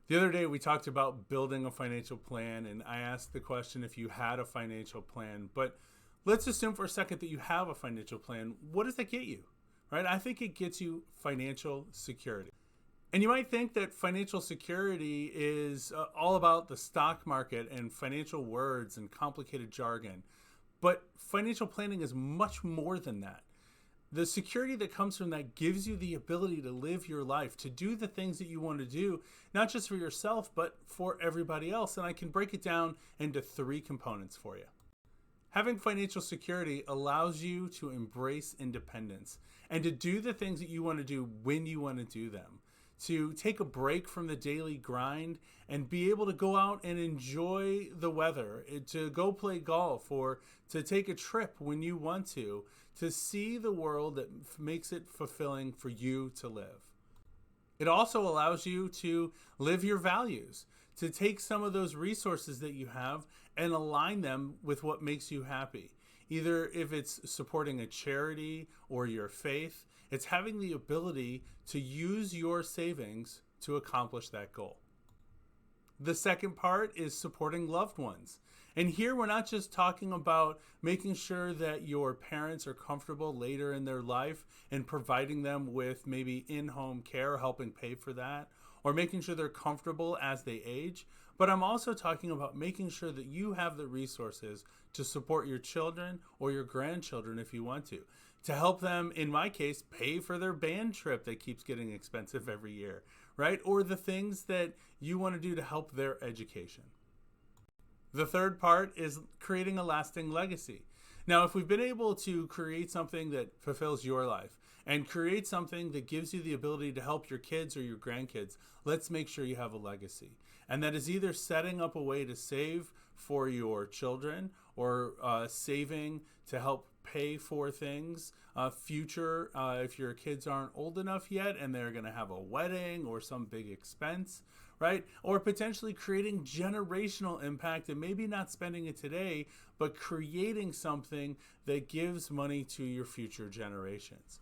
The other day we talked about building a financial plan, and I asked the question if you had a financial plan. But let's assume for a second that you have a financial plan. What does that get you? Right? I think it gets you financial security. And you might think that financial security is all about the stock market and financial words and complicated jargon. But financial planning is much more than that. The security that comes from that gives you the ability to live your life, to do the things that you want to do, not just for yourself, but for everybody else. And I can break it down into three components for you. Having financial security allows you to embrace independence and to do the things that you want to do when you want to do them, to take a break from the daily grind and be able to go out and enjoy the weather, to go play golf or to take a trip when you want to see the world that makes it fulfilling for you to live. It also allows you to live your values, to take some of those resources that you have and align them with what makes you happy. Either if it's supporting a charity or your faith, it's having the ability to use your savings to accomplish that goal. The second part is supporting loved ones. And here we're not just talking about making sure that your parents are comfortable later in their life and providing them with maybe in-home care, helping pay for that, or making sure they're comfortable as they age. But I'm also talking about making sure that you have the resources to support your children or your grandchildren if you want to help them, in my case, pay for their band trip that keeps getting expensive every year, right? Or the things that you want to do to help their education. The third part is creating a lasting legacy. Now, if we've been able to create something that fulfills your life and create something that gives you the ability to help your kids or your grandkids, let's make sure you have a legacy. And that is either setting up a way to save for your children or saving to help pay for things future if your kids aren't old enough yet and they're going to have a wedding or some big expense, right? Or potentially creating generational impact and maybe not spending it today, but creating something that gives money to your future generations.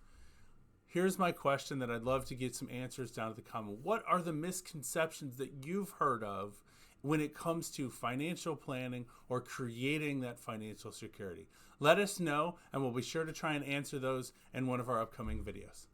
Here's my question that I'd love to get some answers down to the comment. What are the misconceptions that you've heard of when it comes to financial planning or creating that financial security? Let us know, and we'll be sure to try and answer those in one of our upcoming videos.